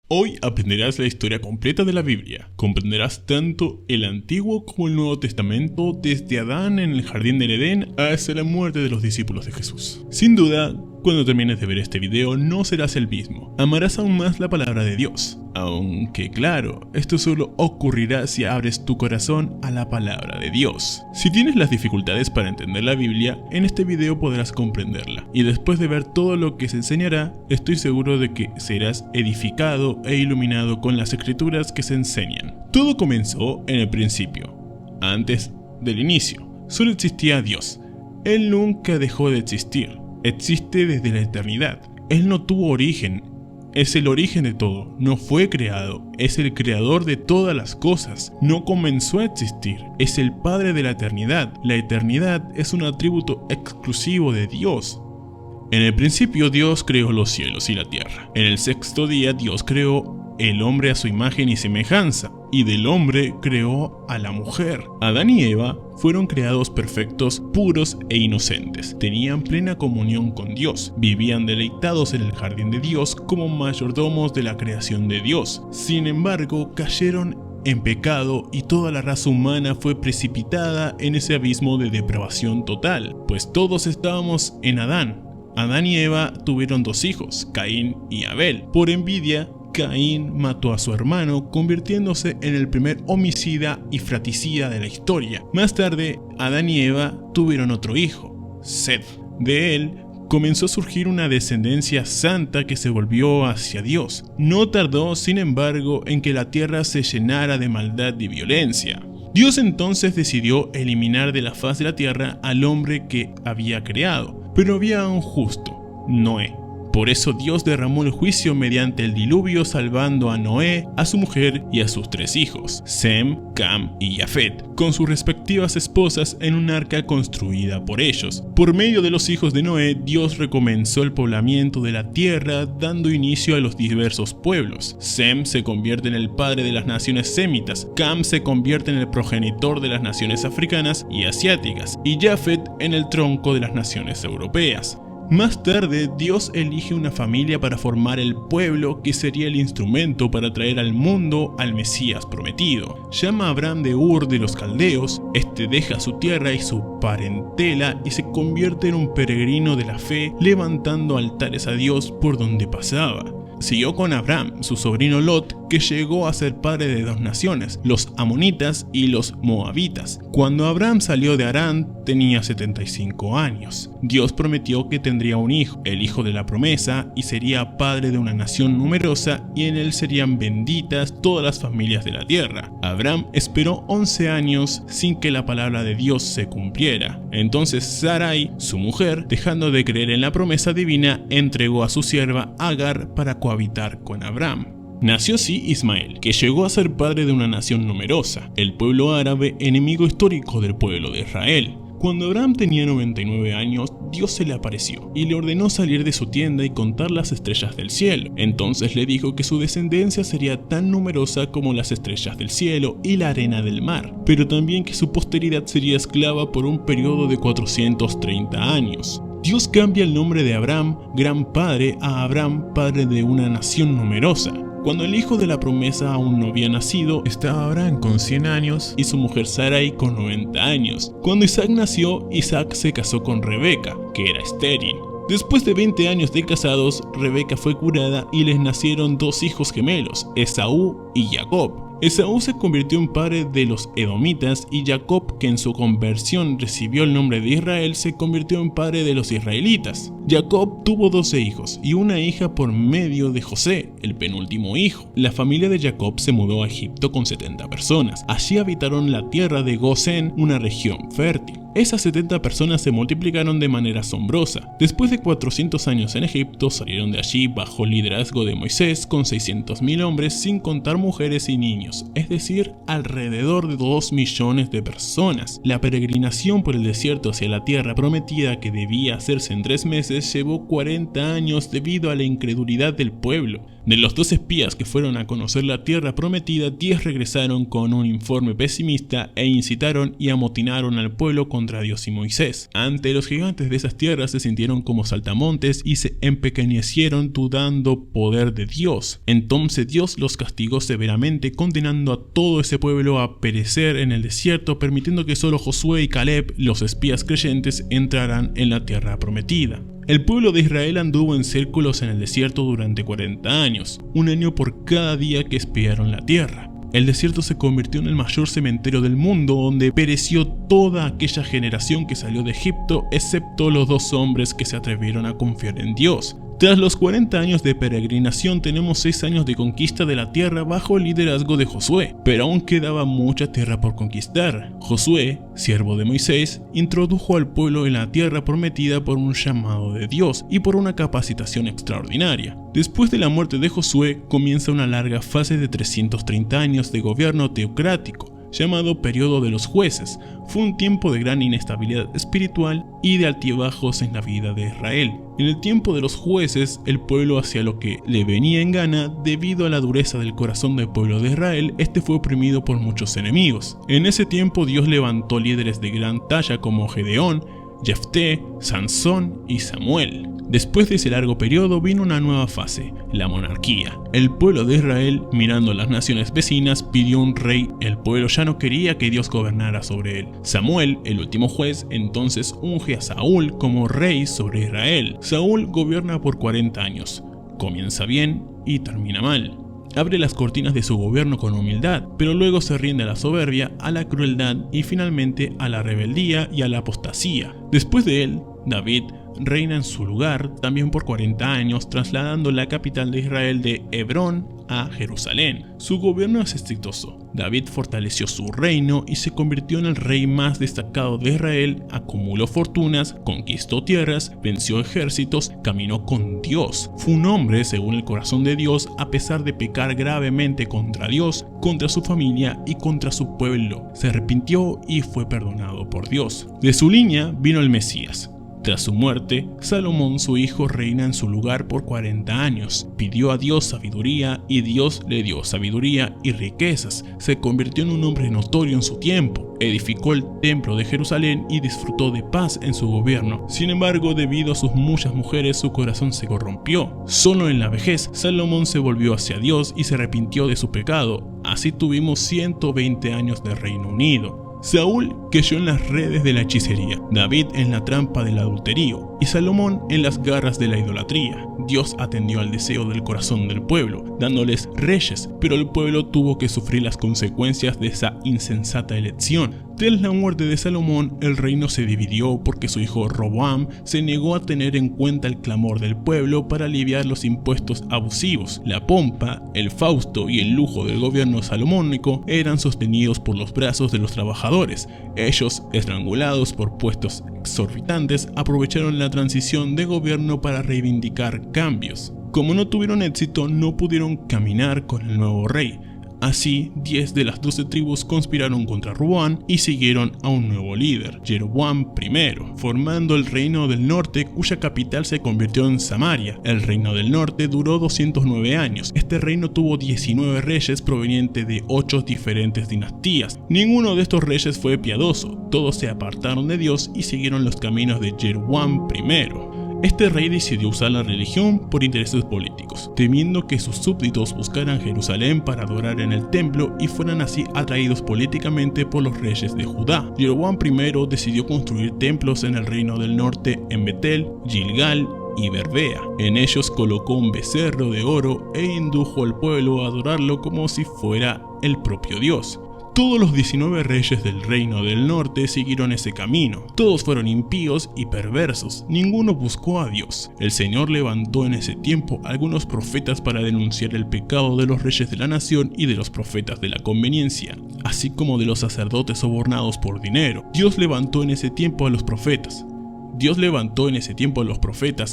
Hoy aprenderás la historia completa de la Biblia. Comprenderás tanto el Antiguo como el Nuevo Testamento, desde Adán en el jardín del Edén hasta la muerte de los discípulos de Jesús. Sin duda, cuando termines de ver este video no serás el mismo. Amarás aún más la palabra de Dios. Aunque claro, esto solo ocurrirá si abres tu corazón a la palabra de Dios. Si tienes las dificultades para entender la Biblia, en este video podrás comprenderla. Y después de ver todo lo que se enseñará, estoy seguro de que serás edificado e iluminado con las escrituras que se enseñan. Todo comenzó en el principio, antes del inicio. Solo existía Dios. Él nunca dejó de existir. Existe desde la eternidad. Él no tuvo origen. Es el origen de todo, no fue creado, es el creador de todas las cosas, no comenzó a existir, es el Padre de la eternidad. La eternidad es un atributo exclusivo de Dios. En el principio Dios creó los cielos y la tierra. En el sexto día Dios creó el hombre a su imagen y semejanza, y del hombre creó a la mujer. Adán y Eva fueron creados perfectos, puros e inocentes. Tenían plena comunión con Dios. Vivían deleitados en el jardín de Dios como mayordomos de la creación de Dios. Sin embargo, cayeron en pecado y toda la raza humana fue precipitada en ese abismo de depravación total, pues todos estábamos en Adán. Adán y Eva tuvieron dos hijos, Caín y Abel. Por envidia, Caín mató a su hermano, convirtiéndose en el primer homicida y fratricida de la historia. Más tarde, Adán y Eva tuvieron otro hijo, Seth. De él comenzó a surgir una descendencia santa que se volvió hacia Dios. No tardó, sin embargo, en que la tierra se llenara de maldad y violencia. Dios entonces decidió eliminar de la faz de la tierra al hombre que había creado, pero había un justo, Noé. Por eso Dios derramó el juicio mediante el diluvio, salvando a Noé, a su mujer y a sus tres hijos, Sem, Cam y Jafet, con sus respectivas esposas en un arca construida por ellos. Por medio de los hijos de Noé, Dios recomenzó el poblamiento de la tierra, dando inicio a los diversos pueblos. Sem se convierte en el padre de las naciones semitas, Cam se convierte en el progenitor de las naciones africanas y asiáticas, y Jafet en el tronco de las naciones europeas. Más tarde, Dios elige una familia para formar el pueblo que sería el instrumento para traer al mundo al Mesías prometido. Llama a Abraham de Ur de los Caldeos, este deja su tierra y su parentela y se convierte en un peregrino de la fe, levantando altares a Dios por donde pasaba. Siguió con Abraham, su sobrino Lot, que llegó a ser padre de dos naciones, los amonitas y los moabitas. Cuando Abraham salió de Harán, tenía 75 años. Dios prometió que tendría un hijo, el hijo de la promesa, y sería padre de una nación numerosa, y en él serían benditas todas las familias de la tierra. Abraham esperó 11 años sin que la palabra de Dios se cumpliera. Entonces Sarai, su mujer, dejando de creer en la promesa divina, entregó a su sierva Agar para cohabitar con Abraham. Nació así Ismael, que llegó a ser padre de una nación numerosa, el pueblo árabe enemigo histórico del pueblo de Israel. Cuando Abraham tenía 99 años, Dios se le apareció y le ordenó salir de su tienda y contar las estrellas del cielo. Entonces le dijo que su descendencia sería tan numerosa como las estrellas del cielo y la arena del mar, pero también que su posteridad sería esclava por un periodo de 430 años. Dios cambia el nombre de Abraham, gran padre, a Abraham, padre de una nación numerosa. Cuando el hijo de la promesa aún no había nacido, estaba Abraham con 100 años y su mujer Sarai con 90 años. Cuando Isaac nació, Isaac se casó con Rebeca, que era estéril. Después de 20 años de casados, Rebeca fue curada y les nacieron dos hijos gemelos, Esaú y Jacob. Esaú se convirtió en padre de los edomitas y Jacob, que en su conversión recibió el nombre de Israel, se convirtió en padre de los israelitas. Jacob tuvo 12 hijos y una hija por medio de José, el penúltimo hijo. La familia de Jacob se mudó a Egipto con 70 personas. Allí habitaron la tierra de Gosén, una región fértil. Esas 70 personas se multiplicaron de manera asombrosa. Después de 400 años en Egipto, salieron de allí bajo el liderazgo de Moisés con 600.000 hombres, sin contar mujeres y niños, es decir, alrededor de 2 millones de personas. La peregrinación por el desierto hacia la tierra prometida, que debía hacerse en 3 meses, llevó 40 años debido a la incredulidad del pueblo. De los 2 espías que fueron a conocer la tierra prometida, 10 regresaron con un informe pesimista e incitaron y amotinaron al pueblo contra Dios y Moisés. Ante los gigantes de esas tierras se sintieron como saltamontes y se empequeñecieron dudando poder de Dios. Entonces Dios los castigó severamente, condenando a todo ese pueblo a perecer en el desierto, permitiendo que solo Josué y Caleb, los espías creyentes, entraran en la tierra prometida. El pueblo de Israel anduvo en círculos en el desierto durante 40 años, un año por cada día que espiaron la tierra. El desierto se convirtió en el mayor cementerio del mundo, donde pereció toda aquella generación que salió de Egipto, excepto los 2 hombres que se atrevieron a confiar en Dios. Tras los 40 años de peregrinación tenemos 6 años de conquista de la tierra bajo el liderazgo de Josué, pero aún quedaba mucha tierra por conquistar. Josué, siervo de Moisés, introdujo al pueblo en la tierra prometida por un llamado de Dios y por una capacitación extraordinaria. Después de la muerte de Josué comienza una larga fase de 330 años de gobierno teocrático, llamado Periodo de los Jueces. Fue un tiempo de gran inestabilidad espiritual y de altibajos en la vida de Israel. En el tiempo de los jueces, el pueblo hacía lo que le venía en gana. Debido a la dureza del corazón del pueblo de Israel, este fue oprimido por muchos enemigos. En ese tiempo Dios levantó líderes de gran talla como Gedeón, Jefté, Sansón y Samuel. Después de ese largo periodo vino una nueva fase, la monarquía. El pueblo de Israel, mirando a las naciones vecinas, pidió un rey. El pueblo ya no quería que Dios gobernara sobre él. Samuel, el último juez, entonces unge a Saúl como rey sobre Israel. Saúl gobierna por 40 años. Comienza bien y termina mal. Abre las cortinas de su gobierno con humildad, pero luego se rinde a la soberbia, a la crueldad y finalmente a la rebeldía y a la apostasía. Después de él, David reina en su lugar también por 40 años, trasladando la capital de Israel de Hebrón a Jerusalén. Su gobierno es exitoso. David fortaleció su reino y se convirtió en el rey más destacado de Israel, acumuló fortunas, conquistó tierras, venció ejércitos, caminó con Dios. Fue un hombre según el corazón de Dios, a pesar de pecar gravemente contra Dios, contra su familia y contra su pueblo. Se arrepintió y fue perdonado por Dios. De su línea vino el Mesías. Tras su muerte, Salomón su hijo reina en su lugar por 40 años. Pidió a Dios sabiduría y Dios le dio sabiduría y riquezas. Se convirtió en un hombre notorio en su tiempo. Edificó el templo de Jerusalén y disfrutó de paz en su gobierno. Sin embargo, debido a sus muchas mujeres, su corazón se corrompió. Solo en la vejez, Salomón se volvió hacia Dios y se arrepintió de su pecado. Así tuvimos 120 años de Reino Unido. Saúl cayó en las redes de la hechicería, David en la trampa del adulterio y Salomón en las garras de la idolatría. Dios atendió al deseo del corazón del pueblo, dándoles reyes, pero el pueblo tuvo que sufrir las consecuencias de esa insensata elección. Tras la muerte de Salomón, el reino se dividió porque su hijo Roboam se negó a tener en cuenta el clamor del pueblo para aliviar los impuestos abusivos. La pompa, el fausto y el lujo del gobierno salomónico eran sostenidos por los brazos de los trabajadores. Ellos, estrangulados por puestos exorbitantes, aprovecharon la transición de gobierno para reivindicar cambios. Como no tuvieron éxito, no pudieron caminar con el nuevo rey. Así, 10 de las 12 tribus conspiraron contra Roboam y siguieron a un nuevo líder, Jeroboam I, formando el Reino del Norte, cuya capital se convirtió en Samaria. El Reino del Norte duró 209 años. Este reino tuvo 19 reyes provenientes de 8 diferentes dinastías. Ninguno de estos reyes fue piadoso, todos se apartaron de Dios y siguieron los caminos de Jeroboam I. Este rey decidió usar la religión por intereses políticos, temiendo que sus súbditos buscaran Jerusalén para adorar en el templo y fueran así atraídos políticamente por los reyes de Judá. Jeroboam I decidió construir templos en el reino del norte en Betel, Gilgal y Berbea. En ellos colocó un becerro de oro e indujo al pueblo a adorarlo como si fuera el propio Dios. Todos los 19 reyes del reino del norte siguieron ese camino. Todos fueron impíos y perversos. Ninguno buscó a Dios. El Señor levantó en ese tiempo algunos profetas para denunciar el pecado de los reyes de la nación y de los profetas de la conveniencia, así como de los sacerdotes sobornados por dinero. Dios levantó en ese tiempo a los profetas.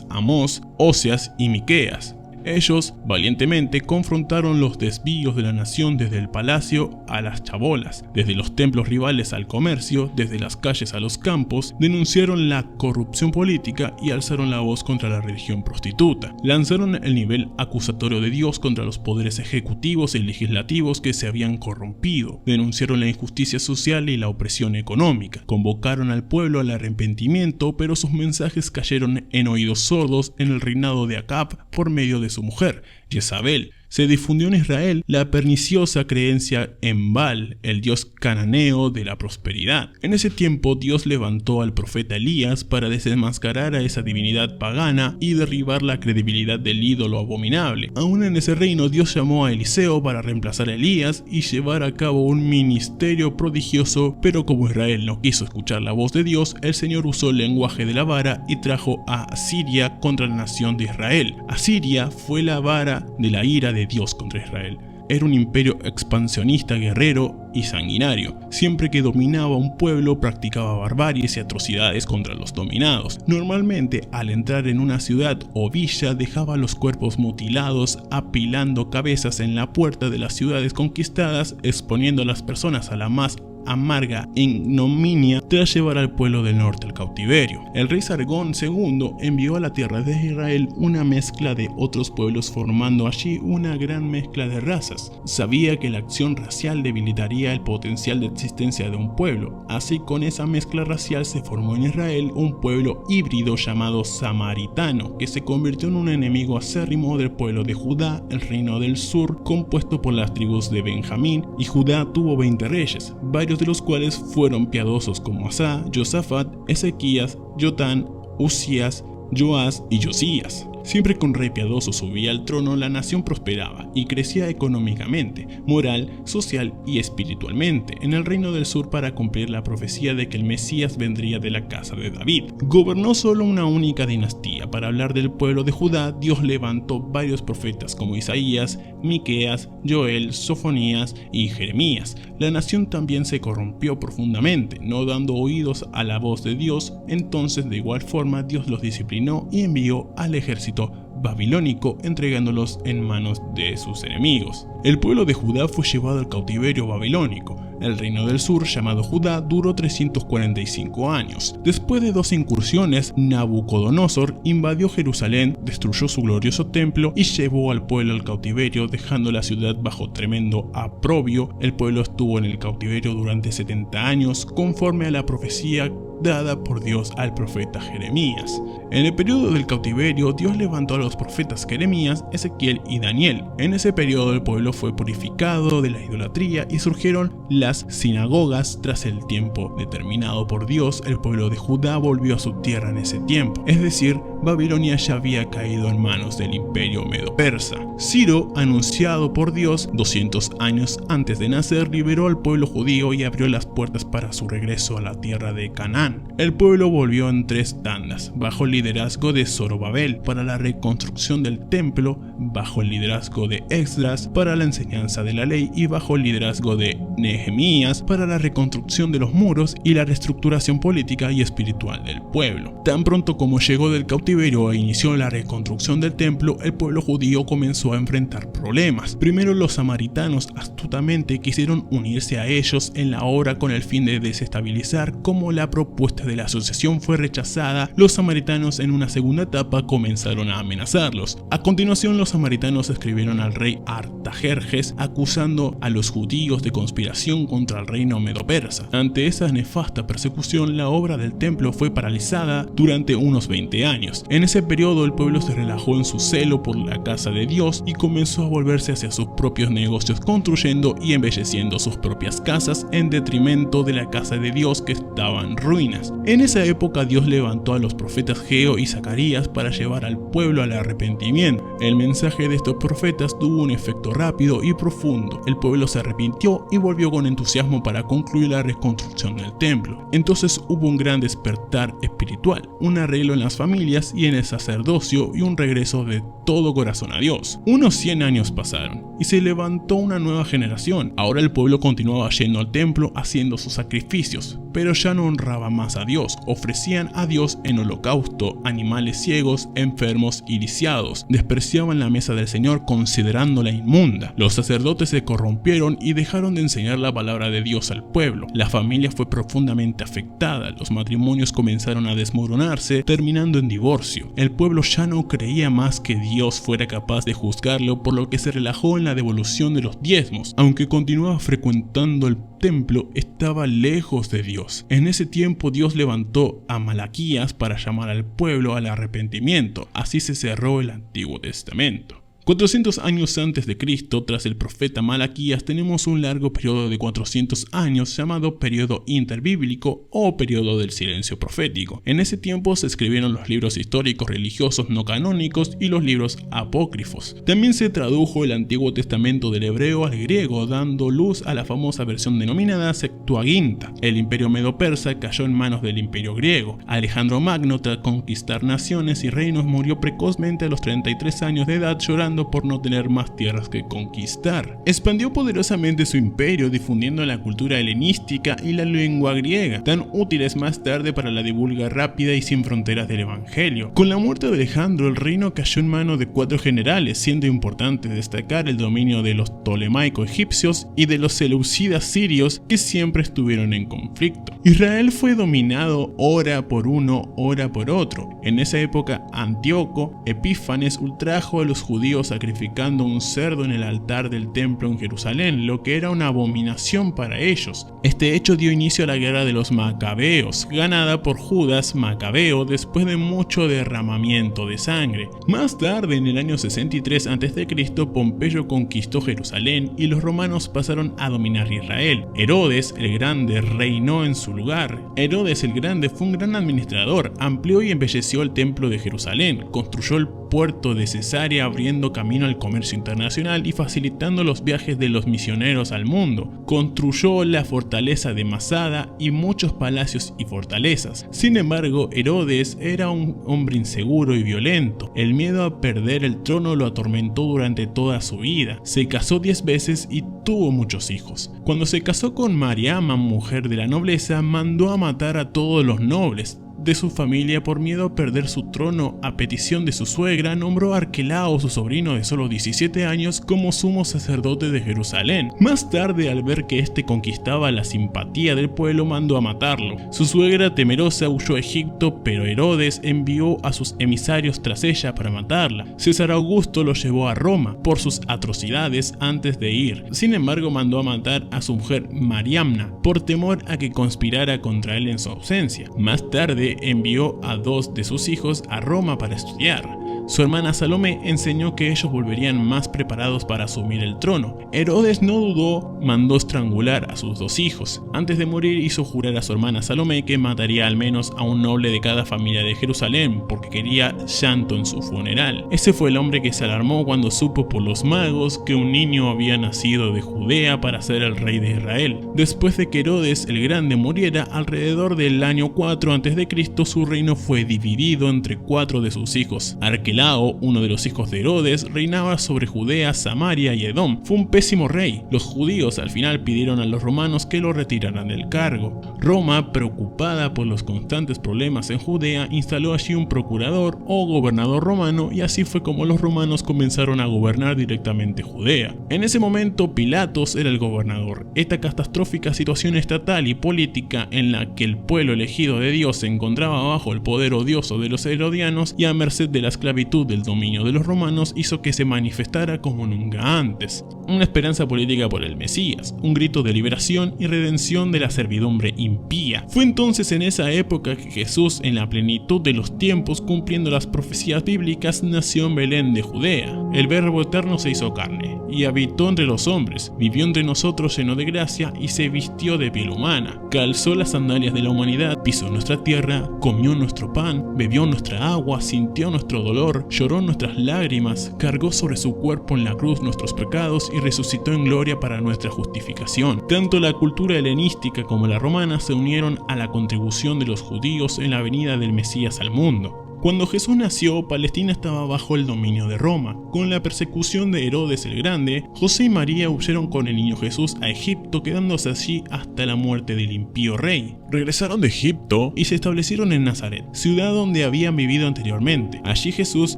Amós, Oseas y Miqueas. Ellos valientemente confrontaron los desvíos de la nación desde el palacio a las chabolas, desde los templos rivales al comercio, desde las calles a los campos, denunciaron la corrupción política y alzaron la voz contra la religión prostituta. Lanzaron el nivel acusatorio de Dios contra los poderes ejecutivos y legislativos que se habían corrompido, denunciaron la injusticia social y la opresión económica, convocaron al pueblo al arrepentimiento, pero sus mensajes cayeron en oídos sordos en el reinado de Acab por medio de su mujer, Jezabel. Se difundió en Israel la perniciosa creencia en Baal, el dios cananeo de la prosperidad. En ese tiempo Dios levantó al profeta Elías para desenmascarar a esa divinidad pagana y derribar la credibilidad del ídolo abominable. Aún en ese reino Dios llamó a Eliseo para reemplazar a Elías y llevar a cabo un ministerio prodigioso, pero como Israel no quiso escuchar la voz de Dios, el Señor usó el lenguaje de la vara y trajo a Asiria contra la nación de Israel. Asiria fue la vara de la ira de Dios contra Israel. Era un imperio expansionista, guerrero y sanguinario. Siempre que dominaba un pueblo practicaba barbaries y atrocidades contra los dominados. Normalmente al entrar en una ciudad o villa dejaba los cuerpos mutilados, apilando cabezas en la puerta de las ciudades conquistadas, exponiendo a las personas a la más amarga ignominia tras llevar al pueblo del norte al cautiverio. El rey Sargón II envió a la tierra de Israel una mezcla de otros pueblos, formando allí una gran mezcla de razas. Sabía que la acción racial debilitaría el potencial de existencia de un pueblo, así con esa mezcla racial se formó en Israel un pueblo híbrido llamado samaritano, que se convirtió en un enemigo acérrimo del pueblo de Judá, el reino del sur, compuesto por las tribus de Benjamín, y Judá tuvo 20 reyes, varios de los cuales fueron piadosos como Asá, Josafat, Ezequías, Jotán, Uzías, Joás y Josías. Siempre que un rey piadoso subía al trono, la nación prosperaba y crecía económicamente, moral, social y espiritualmente en el reino del sur para cumplir la profecía de que el Mesías vendría de la casa de David. Gobernó solo una única dinastía. Para hablar del pueblo de Judá, Dios levantó varios profetas como Isaías, Miqueas, Joel, Sofonías y Jeremías. La nación también se corrompió profundamente, no dando oídos a la voz de Dios. Entonces, de igual forma, Dios los disciplinó y envió al ejército babilónico, entregándolos en manos de sus enemigos. El pueblo de Judá fue llevado al cautiverio babilónico. El reino del sur, llamado Judá, duró 345 años. Después de 2 incursiones, Nabucodonosor invadió Jerusalén, destruyó su glorioso templo y llevó al pueblo al cautiverio, dejando la ciudad bajo tremendo oprobio. El pueblo estuvo en el cautiverio durante 70 años, conforme a la profecía dada por Dios al profeta Jeremías. En el periodo del cautiverio, Dios levantó a los profetas Jeremías, Ezequiel y Daniel. En ese periodo el pueblo fue purificado de la idolatría y surgieron las sinagogas. Tras el tiempo determinado por Dios, el pueblo de Judá volvió a su tierra en ese tiempo, es decir, Babilonia ya había caído en manos del imperio medo-persa. Ciro, anunciado por Dios 200 años antes de nacer, liberó al pueblo judío y abrió las puertas para su regreso a la tierra de Canaán. El pueblo volvió en 3 tandas, bajo el liderazgo de Zorobabel para la reconstrucción del templo, bajo el liderazgo de Esdras para la enseñanza de la ley y bajo el liderazgo de Nehemías para la reconstrucción de los muros y la reestructuración política y espiritual del pueblo. Tan pronto como llegó del cautiverio e inició la reconstrucción del templo, el pueblo judío comenzó a enfrentar problemas. Primero, los samaritanos astutamente quisieron unirse a ellos en la obra con el fin de desestabilizar. Como la propuesta de la asociación fue rechazada, los samaritanos en una segunda etapa comenzaron a amenazarlos. A continuación, los samaritanos escribieron al rey Artajerjes acusando a los judíos de conspiración contra el reino medo-persa. Ante esa nefasta persecución, la obra del templo fue paralizada durante unos 20 años. En ese periodo, el pueblo se relajó en su celo por la casa de Dios y comenzó a volverse hacia sus propios negocios, construyendo y embelleciendo sus propias casas en detrimento de la casa de Dios, que estaba en ruinas. En esa época, Dios levantó a los profetas Geo y Zacarías para llevar al pueblo al arrepentimiento. El mensaje de estos profetas tuvo un efecto rápido y profundo. El pueblo se arrepintió y volvió con entusiasmo para concluir la reconstrucción del templo. Entonces hubo un gran despertar espiritual, un arreglo en las familias y en el sacerdocio y un regreso de todo corazón a Dios. Unos 100 años pasaron y se levantó una nueva generación. Ahora el pueblo continuaba yendo al templo haciendo sus sacrificios, pero ya no honraba más a Dios. Ofrecían a Dios en holocausto animales ciegos, enfermos y lisiados. Despreciaban la mesa del Señor considerándola inmunda. Los sacerdotes se corrompieron y dejaron de enseñar la palabra de Dios al pueblo. La familia fue profundamente afectada. Los matrimonios comenzaron a desmoronarse, terminando en divorcio. El pueblo ya no creía más que Dios fuera capaz de juzgarlo, por lo que se relajó en la devolución de los diezmos. Aunque continuaba frecuentando el templo, estaba lejos de Dios. En ese tiempo Dios levantó a Malaquías para llamar al pueblo al arrepentimiento. Así se cerró el Antiguo Testamento. 400 años antes de Cristo, tras el profeta Malaquías, tenemos un largo periodo de 400 años llamado periodo interbíblico o periodo del silencio profético. En ese tiempo se escribieron los libros históricos religiosos no canónicos y los libros apócrifos. También se tradujo el Antiguo Testamento del hebreo al griego, dando luz a la famosa versión denominada Septuaginta. El imperio medo-persa cayó en manos del imperio griego. Alejandro Magno, tras conquistar naciones y reinos, murió precozmente a los 33 años de edad, llorando por no tener más tierras que conquistar. Expandió poderosamente su imperio, difundiendo la cultura helenística y la lengua griega, tan útiles más tarde para la divulga rápida y sin fronteras del evangelio. Con la muerte de Alejandro, el reino cayó en manos de 4 generales, siendo importante destacar el dominio de los ptolemaico-egipcios y de los seleucidas sirios, que siempre estuvieron en conflicto. Israel fue dominado ora por uno, ora por otro. En esa época, Antíoco Epífanes ultrajo a los judíos sacrificando un cerdo en el altar del templo en Jerusalén, lo que era una abominación para ellos. Este hecho dio inicio a la guerra de los macabeos, ganada por Judas Macabeo después de mucho derramamiento de sangre. Más tarde, en el año 63 a.C., Pompeyo conquistó Jerusalén y los romanos pasaron a dominar Israel. Herodes el Grande reinó en su lugar. Herodes el Grande fue un gran administrador, amplió y embelleció el templo de Jerusalén, construyó el puerto de Cesarea, abriendo camino al comercio internacional y facilitando los viajes de los misioneros al mundo. Construyó la fortaleza de Masada y muchos palacios y fortalezas. Sin embargo, Herodes era un hombre inseguro y violento. El miedo a perder el trono lo atormentó durante toda su vida. Se casó 10 veces y tuvo muchos hijos. Cuando se casó con Mariama, mujer de la nobleza, mandó a matar a todos los nobles de su familia por miedo a perder su trono. A petición de su suegra, nombró a Arquelao, su sobrino de solo 17 años, como sumo sacerdote de Jerusalén. Más tarde, al ver que este conquistaba la simpatía del pueblo, mandó a matarlo. Su suegra, temerosa, huyó a Egipto, pero Herodes envió a sus emisarios tras ella para matarla. César Augusto lo llevó a Roma por sus atrocidades antes de ir. Sin embargo, mandó a matar a su mujer Mariamna por temor a que conspirara contra él en su ausencia. Más tarde, envió a 2 de sus hijos a Roma para estudiar. Su hermana Salomé enseñó que ellos volverían más preparados para asumir el trono. Herodes no dudó, mandó estrangular a sus 2 hijos. Antes de morir, hizo jurar a su hermana Salomé que mataría al menos a un noble de cada familia de Jerusalén, porque quería llanto en su funeral. Ese fue el hombre que se alarmó cuando supo por los magos que un niño había nacido de Judea para ser el rey de Israel. Después de que Herodes el Grande muriera, alrededor del año 4 a.C., su reino fue dividido entre 4 de sus hijos. Arquelao, uno de los hijos de Herodes, reinaba sobre Judea, Samaria y Edom. Fue un pésimo rey. Los judíos al final pidieron a los romanos que lo retiraran del cargo. Roma, preocupada por los constantes problemas en Judea, instaló allí un procurador o gobernador romano, y así fue como los romanos comenzaron a gobernar directamente Judea. En ese momento, Pilatos era el gobernador. Esta catastrófica situación estatal y política en la que el pueblo elegido de Dios se encontraba bajo el poder odioso de los herodianos y a merced de la esclavitud del dominio de los romanos hizo que se manifestara como nunca antes. Una esperanza política por el Mesías, un grito de liberación y redención de la servidumbre impía. Fue entonces en esa época que Jesús, en la plenitud de los tiempos, cumpliendo las profecías bíblicas, nació en Belén de Judea. El Verbo eterno se hizo carne y habitó entre los hombres, vivió entre nosotros lleno de gracia y se vistió de piel humana. Calzó las sandalias de la humanidad, pisó nuestra tierra, comió nuestro pan, bebió nuestra agua, sintió nuestro dolor, lloró nuestras lágrimas, cargó sobre su cuerpo en la cruz nuestros pecados y resucitó en gloria para nuestra justificación. Tanto la cultura helenística como la romana se unieron a la contribución de los judíos en la venida del Mesías al mundo. Cuando Jesús nació, Palestina estaba bajo el dominio de Roma. Con la persecución de Herodes el Grande, José y María huyeron con el niño Jesús a Egipto, quedándose allí hasta la muerte del impío rey. Regresaron de Egipto y se establecieron en Nazaret, ciudad donde habían vivido anteriormente. Allí Jesús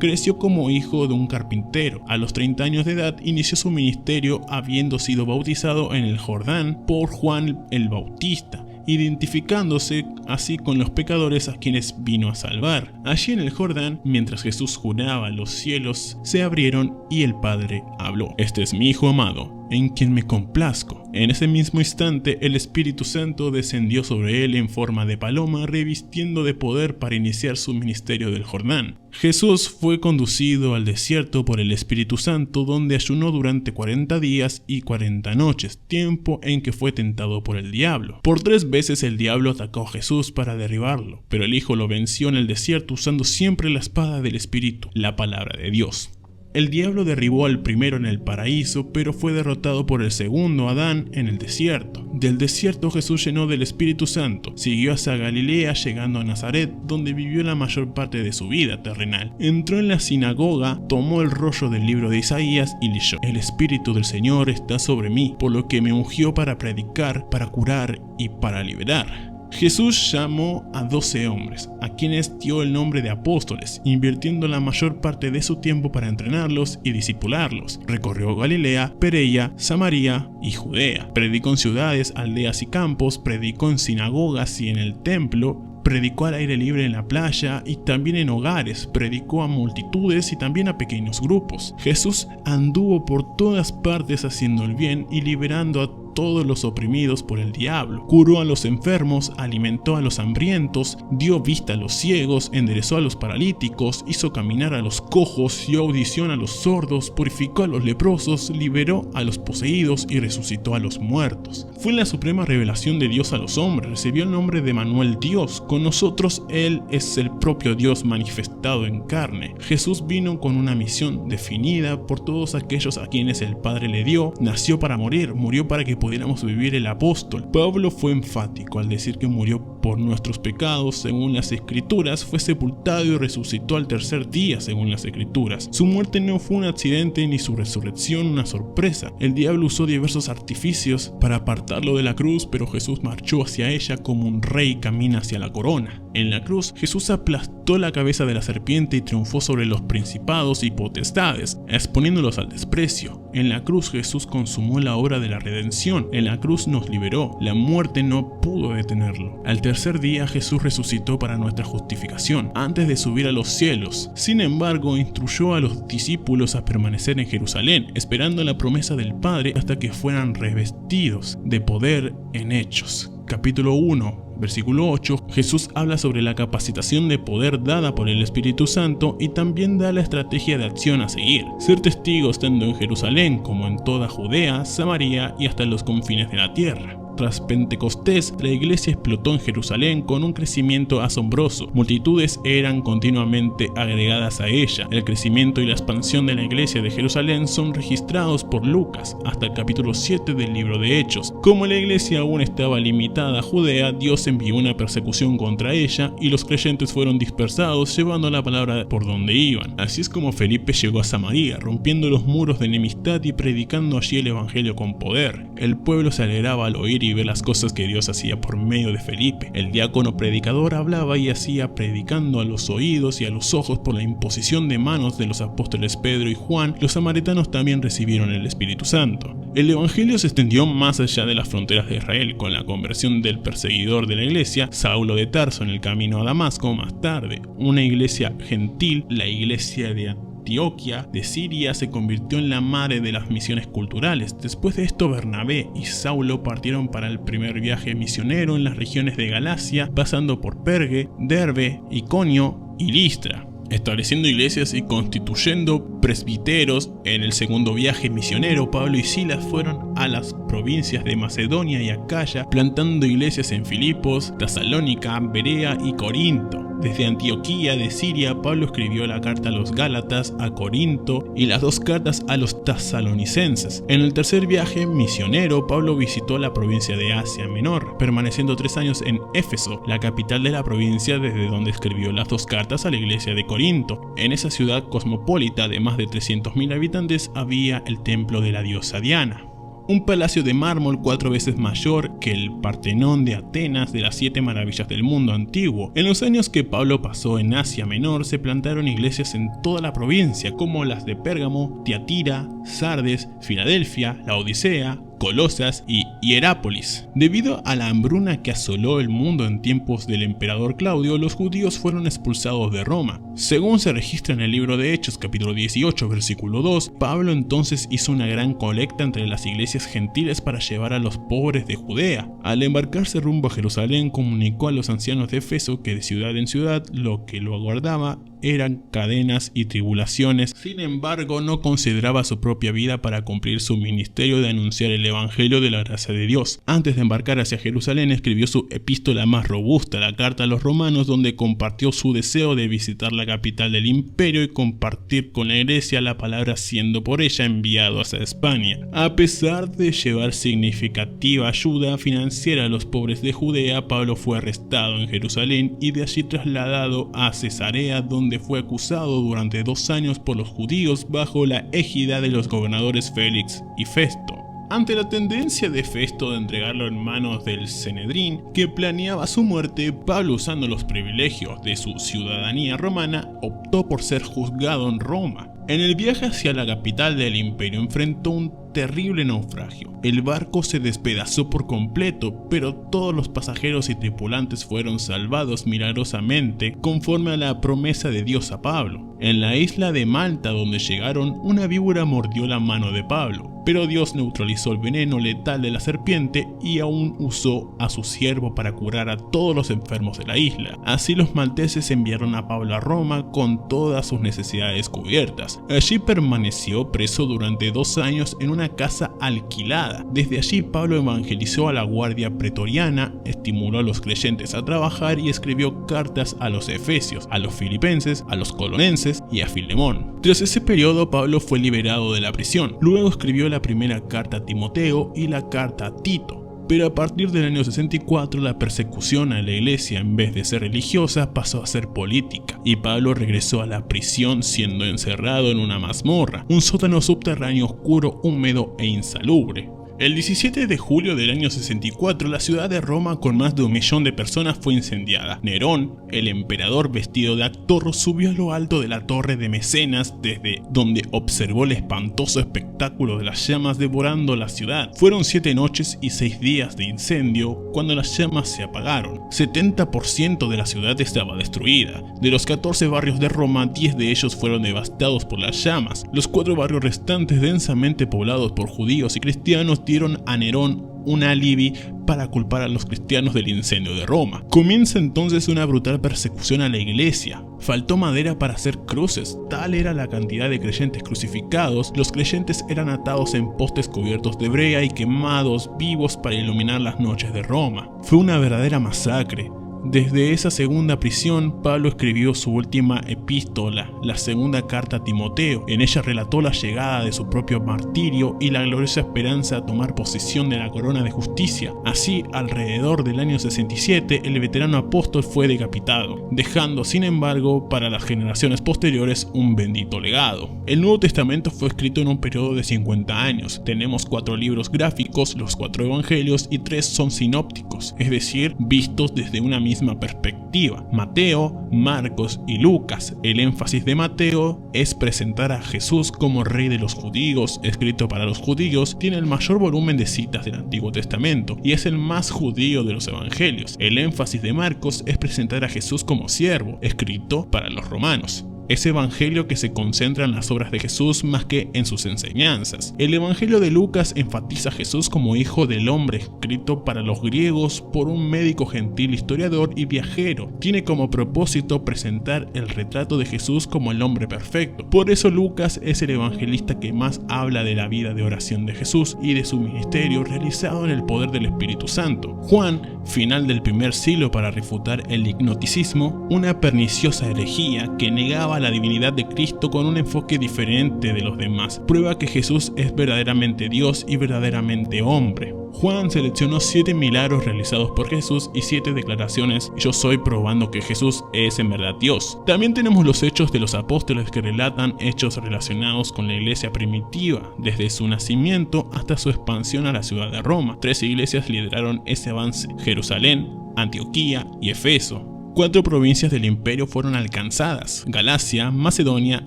creció como hijo de un carpintero. A los 30 años de edad inició su ministerio, habiendo sido bautizado en el Jordán por Juan el Bautista, identificándose así con los pecadores a quienes vino a salvar. Allí en el Jordán, mientras Jesús juraba, los cielos se abrieron y el Padre habló: "Este es mi Hijo amado, en quien me complazco". En ese mismo instante, el Espíritu Santo descendió sobre él en forma de paloma, revistiendo de poder para iniciar su ministerio del Jordán. Jesús fue conducido al desierto por el Espíritu Santo, donde ayunó durante 40 días y 40 noches, tiempo en que fue tentado por el diablo. Por 3 veces el diablo atacó a Jesús para derribarlo, pero el Hijo lo venció en el desierto usando siempre la espada del Espíritu, la palabra de Dios. El diablo derribó al primero en el paraíso, pero fue derrotado por el segundo, Adán, en el desierto. Del desierto Jesús, lleno del Espíritu Santo, siguió hacia Galilea, llegando a Nazaret, donde vivió la mayor parte de su vida terrenal. Entró en la sinagoga, tomó el rollo del libro de Isaías y leyó: "El Espíritu del Señor está sobre mí, por lo que me ungió para predicar, para curar y para liberar". Jesús llamó a 12 hombres, a quienes dio el nombre de apóstoles, invirtiendo la mayor parte de su tiempo para entrenarlos y discipularlos. Recorrió Galilea, Perea, Samaria y Judea. Predicó en ciudades, aldeas y campos, predicó en sinagogas y en el templo, predicó al aire libre en la playa y también en hogares, predicó a multitudes y también a pequeños grupos. Jesús anduvo por todas partes haciendo el bien y liberando a todos los oprimidos por el diablo. Curó a los enfermos, alimentó a los hambrientos, dio vista a los ciegos, enderezó a los paralíticos, hizo caminar a los cojos, dio audición a los sordos, purificó a los leprosos, liberó a los poseídos y resucitó a los muertos. Fue la suprema revelación de Dios a los hombres. Recibió el nombre de Emmanuel, Dios con nosotros. Él es el propio Dios manifestado en carne. Jesús vino con una misión definida por todos aquellos a quienes el Padre le dio. Nació para morir, murió para que pudiéramos vivir. El apóstol Pablo fue enfático al decir que murió por nuestros pecados según las Escrituras, fue sepultado y resucitó al tercer día según las Escrituras. Su muerte no fue un accidente ni su resurrección una sorpresa. El diablo usó diversos artificios para apartarlo de la cruz, pero Jesús marchó hacia ella como un rey camina hacia la corona. En la cruz, Jesús aplastó la cabeza de la serpiente y triunfó sobre los principados y potestades, exponiéndolos al desprecio. En la cruz, Jesús consumó la obra de la redención. En la cruz nos liberó. La muerte no pudo detenerlo. Al tercer día, Jesús resucitó para nuestra justificación, antes de subir a los cielos. Sin embargo, instruyó a los discípulos a permanecer en Jerusalén, esperando la promesa del Padre hasta que fueran revestidos de poder en Hechos. Capítulo 1. Versículo 8, Jesús habla sobre la capacitación de poder dada por el Espíritu Santo y también da la estrategia de acción a seguir: ser testigos tanto en Jerusalén como en toda Judea, Samaria y hasta los confines de la tierra. Tras Pentecostés, la iglesia explotó en Jerusalén con un crecimiento asombroso. Multitudes eran continuamente agregadas a ella. El crecimiento y la expansión de la iglesia de Jerusalén son registrados por Lucas hasta el capítulo 7 del libro de Hechos. Como la iglesia aún estaba limitada a Judea, Dios envió una persecución contra ella y los creyentes fueron dispersados, llevando la palabra por donde iban. Así es como Felipe llegó a Samaria, rompiendo los muros de enemistad y predicando allí el evangelio con poder. El pueblo se alegraba al oír y ver las cosas que Dios hacía por medio de Felipe. El diácono predicador hablaba y hacía predicando a los oídos y a los ojos por la imposición de manos de los apóstoles Pedro y Juan. Los samaritanos también recibieron el Espíritu Santo. El evangelio se extendió más allá de las fronteras de Israel con la conversión del perseguidor de la iglesia, Saulo de Tarso, en el camino a Damasco. Más tarde, una iglesia gentil, la iglesia de Antioquía de Siria, se convirtió en la madre de las misiones culturales. Después de esto, Bernabé y Saulo partieron para el primer viaje misionero en las regiones de Galacia, pasando por Perge, Derbe, Iconio y Listra, estableciendo iglesias y constituyendo presbiteros. En el segundo viaje misionero, Pablo y Silas fueron a las provincias de Macedonia y Acaya, plantando iglesias en Filipos, Tesalónica, Berea y Corinto. Desde Antioquía de Siria, Pablo escribió la carta a los Gálatas, a Corinto y las 2 cartas a los Tesalonicenses. En el tercer viaje misionero, Pablo visitó la provincia de Asia Menor, permaneciendo 3 años en Éfeso, la capital de la provincia, desde donde escribió las 2 cartas a la iglesia de Corinto. En esa ciudad cosmopolita de más de 300.000 habitantes había el templo de la diosa Diana, un palacio de mármol 4 veces mayor que el Partenón de Atenas, de las 7 maravillas del mundo antiguo. En los años que Pablo pasó en Asia Menor se plantaron iglesias en toda la provincia, como las de Pérgamo, Tiatira, Sardes, Filadelfia, Laodicea, Colosas y Hierápolis. Debido a la hambruna que asoló el mundo en tiempos del emperador Claudio, los judíos fueron expulsados de Roma. Según se registra en el libro de Hechos, capítulo 18, versículo 2, Pablo entonces hizo una gran colecta entre las iglesias gentiles para llevar a los pobres de Judea. Al embarcarse rumbo a Jerusalén, comunicó a los ancianos de Efeso que de ciudad en ciudad lo que lo aguardaba eran cadenas y tribulaciones. Sin embargo, no consideraba su propia vida para cumplir su ministerio de anunciar el evangelio de la gracia de Dios. Antes de embarcar hacia Jerusalén, escribió su epístola más robusta, la carta a los romanos, donde compartió su deseo de visitar la capital del imperio y compartir con la iglesia la palabra, siendo por ella enviado hacia España. A pesar de llevar significativa ayuda financiera a los pobres de Judea, Pablo fue arrestado en Jerusalén y de allí trasladado a Cesarea, donde fue acusado durante 2 años por los judíos bajo la égida de los gobernadores Félix y Festo. Ante la tendencia de Festo de entregarlo en manos del Sanedrín, que planeaba su muerte, Pablo, usando los privilegios de su ciudadanía romana, optó por ser juzgado en Roma. En el viaje hacia la capital del imperio enfrentó un terrible naufragio. El barco se despedazó por completo, pero todos los pasajeros y tripulantes fueron salvados milagrosamente, conforme a la promesa de Dios a Pablo. En la isla de Malta, donde llegaron, una víbora mordió la mano de Pablo, pero Dios neutralizó el veneno letal de la serpiente y aún usó a su siervo para curar a todos los enfermos de la isla. Así los malteses enviaron a Pablo a Roma con todas sus necesidades cubiertas. Allí permaneció preso durante 2 años en una casa alquilada. Desde allí Pablo evangelizó a la guardia pretoriana, estimuló a los creyentes a trabajar y escribió cartas a los efesios, a los filipenses, a los colonenses y a Filemón. Tras ese periodo, Pablo fue liberado de la prisión. Luego escribió la primera carta a Timoteo y la carta a Tito. Pero a partir del año 64 la persecución a la iglesia, en vez de ser religiosa, pasó a ser política, y Pablo regresó a la prisión siendo encerrado en una mazmorra, un sótano subterráneo oscuro, húmedo e insalubre. El 17 de julio del año 64, la ciudad de Roma, con más de 1 millón de personas, fue incendiada. Nerón, el emperador vestido de actor, subió a lo alto de la torre de Mecenas, desde donde observó el espantoso espectáculo de las llamas devorando la ciudad. Fueron 7 noches y 6 días de incendio cuando las llamas se apagaron. 70% de la ciudad estaba destruida. De los 14 barrios de Roma, 10 de ellos fueron devastados por las llamas. Los 4 barrios restantes, densamente poblados por judíos y cristianos, dieron a Nerón un alibi para culpar a los cristianos del incendio de Roma. Comienza entonces una brutal persecución a la iglesia. Faltó madera para hacer cruces, tal era la cantidad de creyentes crucificados. Los creyentes eran atados en postes cubiertos de brea y quemados vivos para iluminar las noches de Roma. Fue una verdadera masacre. Desde esa segunda prisión, Pablo escribió su última epístola, la segunda carta a Timoteo. En ella relató la llegada de su propio martirio y la gloriosa esperanza a tomar posesión de la corona de justicia. Así, alrededor del año 67, el veterano apóstol fue decapitado, dejando, sin embargo, para las generaciones posteriores un bendito legado. El Nuevo Testamento fue escrito en un periodo de 50 años. Tenemos 4 libros gráficos, los 4 evangelios, y 3 son sinópticos, es decir, vistos desde una misma perspectiva: Mateo, Marcos y Lucas. El énfasis de Mateo es presentar a Jesús como rey de los judíos, escrito para los judíos, tiene el mayor volumen de citas del Antiguo Testamento y es el más judío de los evangelios. El énfasis de Marcos es presentar a Jesús como siervo, escrito para los romanos. ese evangelio que se concentra en las obras de Jesús más que en sus enseñanzas. El evangelio de Lucas enfatiza a Jesús como hijo del hombre, escrito para los griegos por un médico gentil, historiador y viajero. Tiene como propósito presentar el retrato de Jesús como el hombre perfecto. Por eso Lucas es el evangelista que más habla de la vida de oración de Jesús y de su ministerio realizado en el poder del Espíritu Santo. Juan, final del primer siglo para refutar el gnosticismo, una perniciosa herejía que negaba la divinidad de Cristo con un enfoque diferente de los demás, prueba que Jesús es verdaderamente Dios y verdaderamente hombre. Juan seleccionó 7 milagros realizados por Jesús y 7 declaraciones "yo soy", probando que Jesús es en verdad Dios. También tenemos los hechos de los apóstoles que relatan hechos relacionados con la iglesia primitiva, desde su nacimiento hasta su expansión a la ciudad de Roma. 3 iglesias lideraron ese avance: Jerusalén, Antioquía y Efeso. 4 provincias del imperio fueron alcanzadas: Galacia, Macedonia,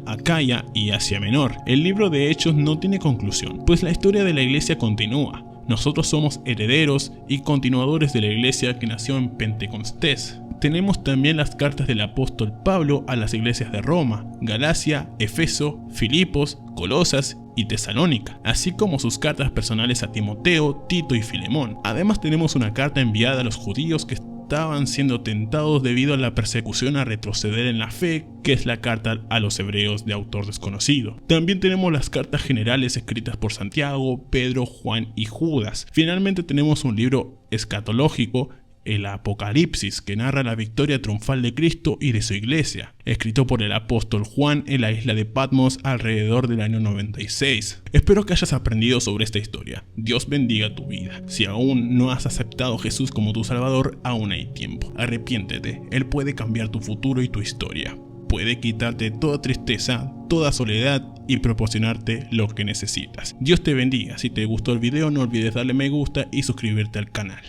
Acaya y Asia Menor. El libro de Hechos no tiene conclusión, pues la historia de la iglesia continúa. Nosotros somos herederos y continuadores de la iglesia que nació en Pentecostés. Tenemos también las cartas del apóstol Pablo a las iglesias de Roma, Galacia, Efeso, Filipos, Colosas y Tesalónica, así como sus cartas personales a Timoteo, Tito y Filemón. Además tenemos una carta enviada a los judíos que estaban siendo tentados debido a la persecución a retroceder en la fe, que es la carta a los hebreos de autor desconocido. También tenemos las cartas generales escritas por Santiago, Pedro, Juan y Judas. Finalmente tenemos un libro escatológico, el Apocalipsis, que narra la victoria triunfal de Cristo y de su iglesia, escrito por el apóstol Juan en la isla de Patmos alrededor del año 96. Espero que hayas aprendido sobre esta historia. Dios bendiga tu vida. Si aún no has aceptado a Jesús como tu Salvador, aún hay tiempo. Arrepiéntete, Él puede cambiar tu futuro y tu historia. Puede quitarte toda tristeza, toda soledad y proporcionarte lo que necesitas. Dios te bendiga. Si te gustó el video, no olvides darle me gusta y suscribirte al canal.